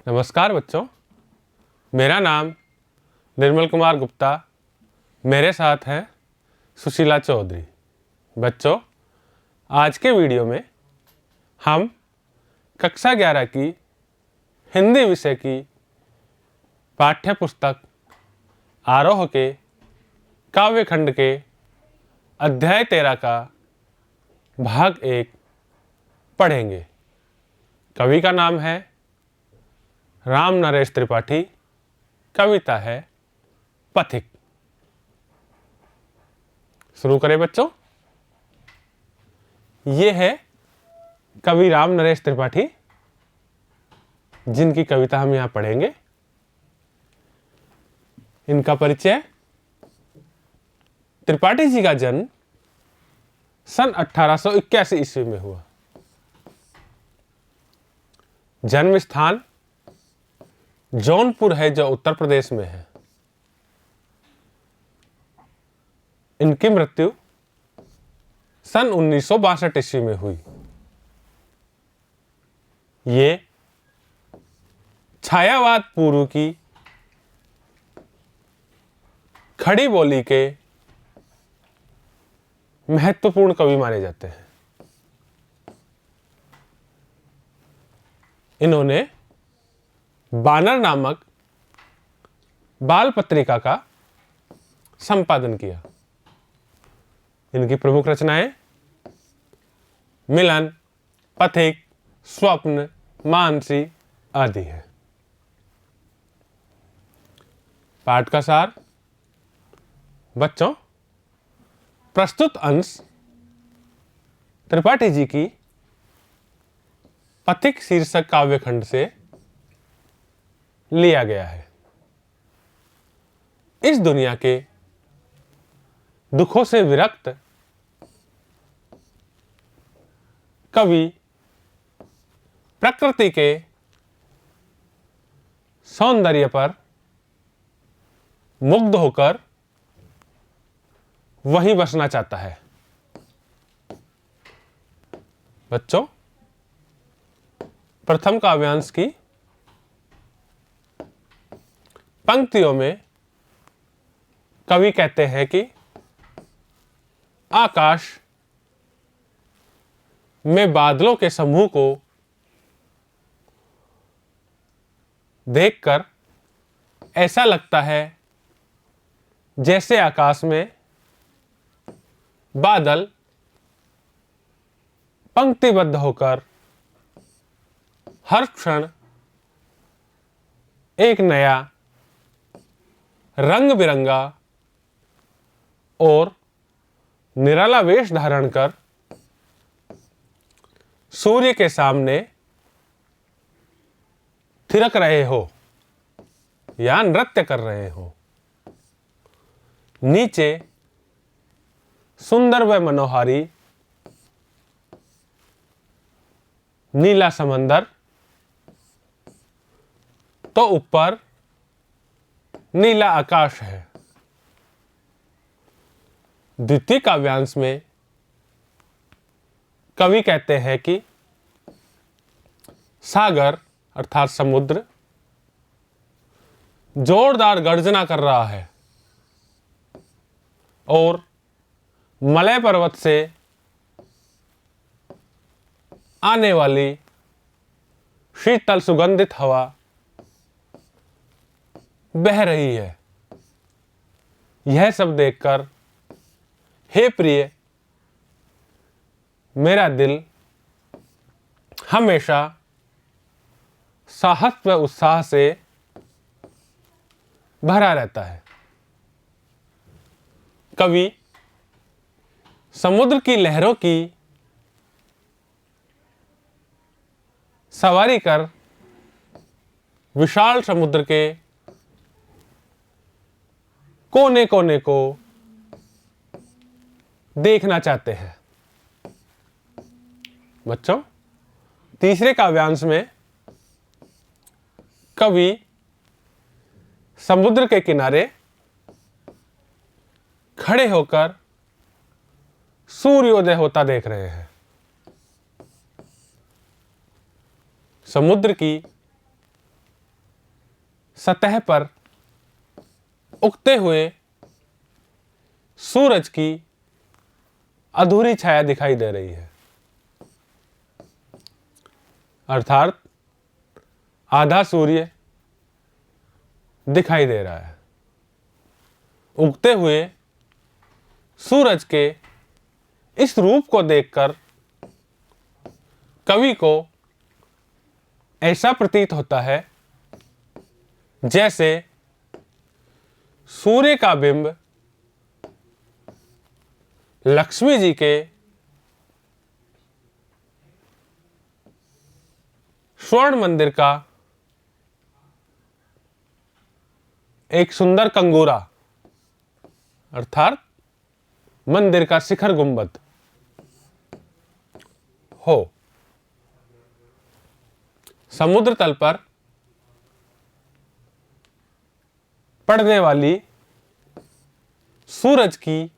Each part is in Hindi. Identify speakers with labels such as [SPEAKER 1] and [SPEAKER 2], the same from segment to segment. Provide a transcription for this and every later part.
[SPEAKER 1] नमस्कार बच्चों, मेरा नाम निर्मल कुमार गुप्ता, मेरे साथ हैं सुशीला चौधरी। बच्चों, आज के वीडियो में हम कक्षा 11 की हिंदी विषय की पाठ्य पुस्तक आरोह के काव्यखंड के अध्याय 13 का भाग 1 पढ़ेंगे। कवि का नाम है राम नरेश त्रिपाठी, कविता है पथिक। शुरू करें बच्चों। ये है कवि राम नरेश त्रिपाठी, जिनकी कविता हम यहां पढ़ेंगे। इनका परिचय। त्रिपाठी जी का जन्म सन 1881 ईस्वी में हुआ। जन्म स्थान जौनपुर है, जो उत्तर प्रदेश में है। इनकी मृत्यु सन 1962 ईस्वी में हुई। ये छायावाद पूर्व की खड़ी बोली के महत्वपूर्ण कवि माने जाते हैं। इन्होंने बानर नामक बाल पत्रिका का संपादन किया। इनकी प्रमुख रचनाएं मिलन, पथिक, स्वप्न, मानसी आदि है। पाठ का सार। बच्चों, प्रस्तुत अंश त्रिपाठी जी की पथिक शीर्षक काव्यखंड से लिया गया है। इस दुनिया के दुखों से विरक्त कवि प्रकृति के सौंदर्य पर मुग्ध होकर वहीं बसना चाहता है। बच्चों, प्रथम काव्यांश की पंक्तियों में कवि कहते हैं कि आकाश में बादलों के समूह को देखकर ऐसा लगता है जैसे आकाश में बादल पंक्तिबद्ध होकर हर क्षण एक नया रंग बिरंगा और निराला वेश धारण कर सूर्य के सामने थिरक रहे हो या नृत्य कर रहे हो। नीचे सुंदर व मनोहारी नीला समंदर, तो ऊपर नीला आकाश है। द्वितीय काव्यांश में कवि कहते हैं कि सागर अर्थात समुद्र जोरदार गर्जना कर रहा है और मलय पर्वत से आने वाली शीतल सुगंधित हवा बह रही है। यह सब देखकर हे प्रिय, मेरा दिल हमेशा साहस व उत्साह से भरा रहता है। कवि समुद्र की लहरों की सवारी कर विशाल समुद्र के कोने कोने को देखना चाहते हैं। बच्चों, तीसरे काव्यांश में कवि समुद्र के किनारे खड़े होकर सूर्योदय होता देख रहे हैं। समुद्र की सतह पर उगते हुए सूरज की अधूरी छाया दिखाई दे रही है, अर्थात आधा सूर्य दिखाई दे रहा है। उगते हुए सूरज के इस रूप को देखकर कवि को ऐसा प्रतीत होता है जैसे सूर्य का बिंब लक्ष्मी जी के स्वर्ण मंदिर का एक सुंदर कंगूरा अर्थात मंदिर का शिखर गुंबद हो। समुद्र तल पर पड़ने वाली सूरज की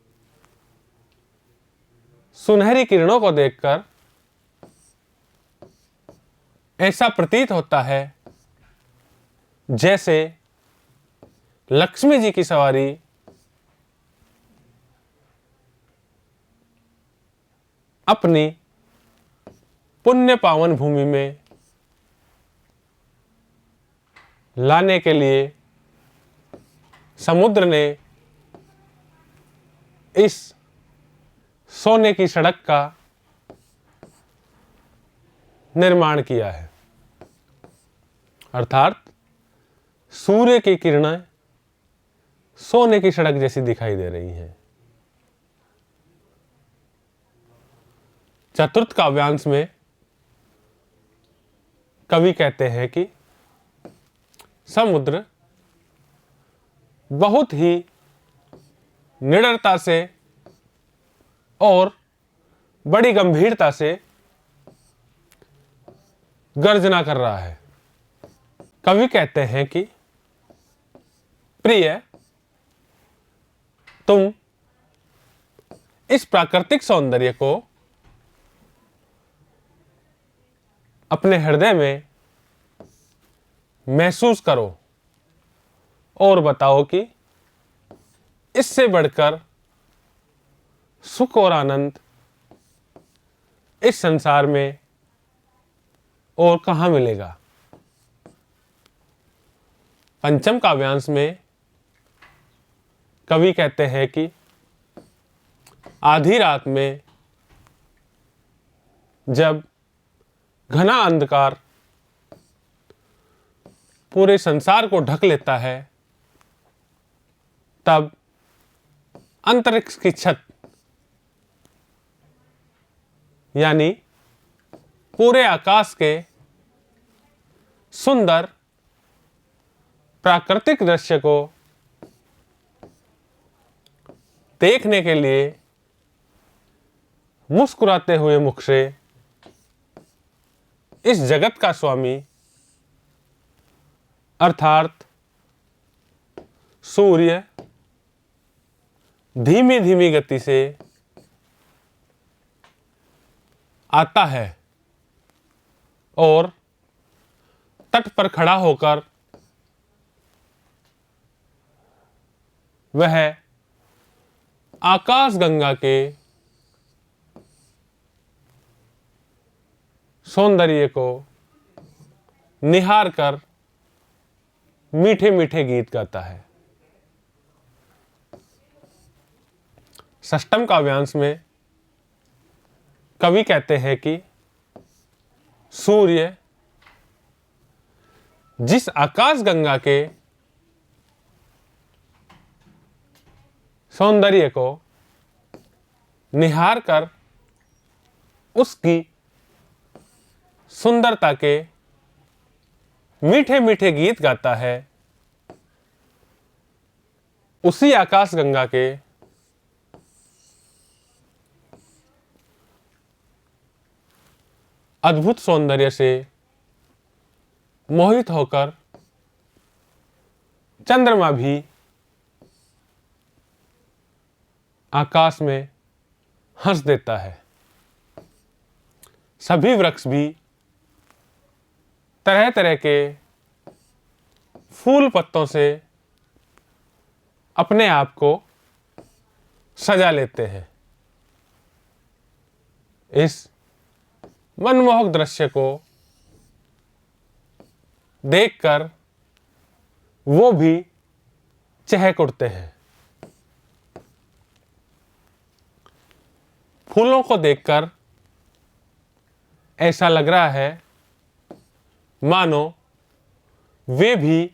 [SPEAKER 1] सुनहरी किरणों को देखकर ऐसा प्रतीत होता है जैसे लक्ष्मी जी की सवारी अपनी पुण्य पावन भूमि में लाने के लिए समुद्र ने इस सोने की सड़क का निर्माण किया है, अर्थात सूर्य की किरणें सोने की सड़क जैसी दिखाई दे रही हैं। चतुर्थ काव्यांश में कवि कहते हैं कि समुद्र बहुत ही निडरता से और बड़ी गंभीरता से गर्जना कर रहा है। कवि कहते हैं कि प्रिय, तुम इस प्राकृतिक सौंदर्य को अपने हृदय में महसूस करो और बताओ कि इससे बढ़कर सुख और आनंद इस संसार में और कहां मिलेगा। पंचम काव्यांश में कवि कहते हैं कि आधी रात में जब घना अंधकार पूरे संसार को ढक लेता है, तब अंतरिक्ष की छत यानी पूरे आकाश के सुंदर प्राकृतिक दृश्य को देखने के लिए मुस्कुराते हुए मुख से इस जगत का स्वामी अर्थात सूर्य धीमी धीमी गति से आता है और तट पर खड़ा होकर वह आकाश गंगा के सौंदर्य को निहार कर मीठे मीठे गीत गाता है। षष्ठम काव्यांश में कवि कहते हैं कि सूर्य जिस आकाश गंगा के सौंदर्य को निहार कर उसकी सुंदरता के मीठे मीठे गीत गाता है, उसी आकाश गंगा के अद्भुत सौंदर्य से मोहित होकर चंद्रमा भी आकाश में हंस देता है। सभी वृक्ष भी तरह तरह के फूल पत्तों से अपने आप को सजा लेते हैं। इस मनमोहक दृश्य को देखकर वो भी चहक उठते हैं। फूलों को देखकर ऐसा लग रहा है मानो वे भी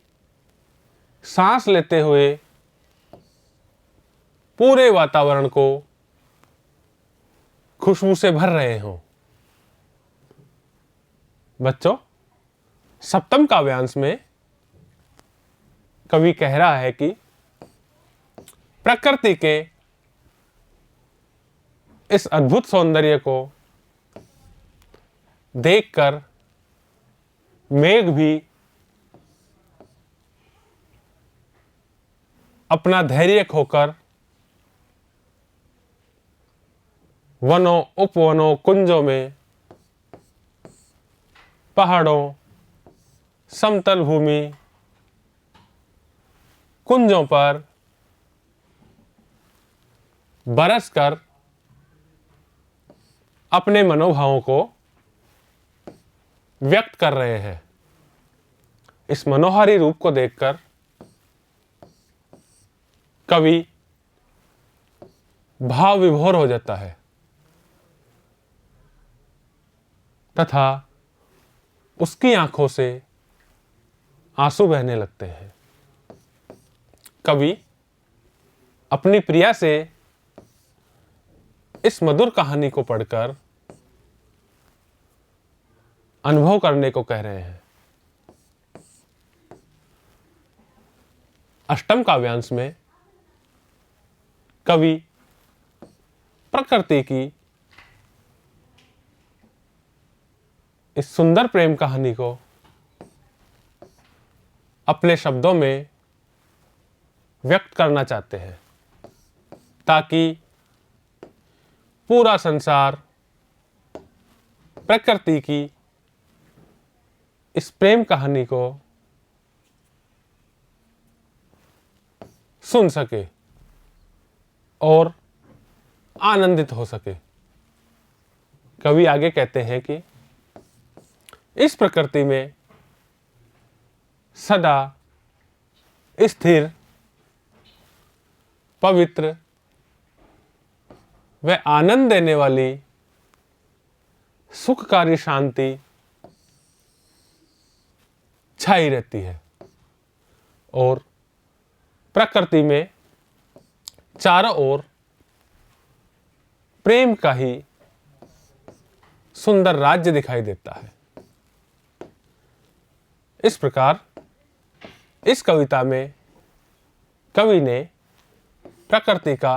[SPEAKER 1] सांस लेते हुए पूरे वातावरण को खुशबू से भर रहे हों। बच्चों, सप्तम काव्यांश में कवि कह रहा है कि प्रकृति के इस अद्भुत सौंदर्य को देखकर मेघ भी अपना धैर्य खोकर वनों, उपवनों, कुंजों में, पहाड़ों, समतल भूमि, कुंजों पर बरसकर अपने मनोभावों को व्यक्त कर रहे हैं। इस मनोहारी रूप को देखकर कवि भाव विभोर हो जाता है तथा उसकी आंखों से आंसू बहने लगते हैं। कवि अपनी प्रिया से इस मधुर कहानी को पढ़कर अनुभव करने को कह रहे हैं। अष्टम काव्यांश में कवि प्रकृति की इस सुंदर प्रेम कहानी को अपने शब्दों में व्यक्त करना चाहते हैं ताकि पूरा संसार प्रकृति की इस प्रेम कहानी को सुन सके और आनंदित हो सके। कवि आगे कहते हैं कि इस प्रकृति में सदा स्थिर, पवित्र व आनंद देने वाली सुखकारी शांति छाई रहती है और प्रकृति में चारों ओर प्रेम का ही सुंदर राज्य दिखाई देता है। इस प्रकार इस कविता में कवि ने प्रकृति का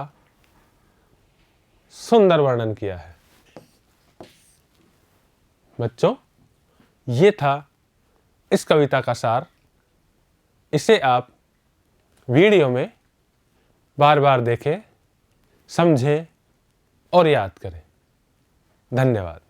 [SPEAKER 1] सुंदर वर्णन किया है। बच्चों, ये था इस कविता का सार। इसे आप वीडियो में बार बार देखें, समझें और याद करें। धन्यवाद।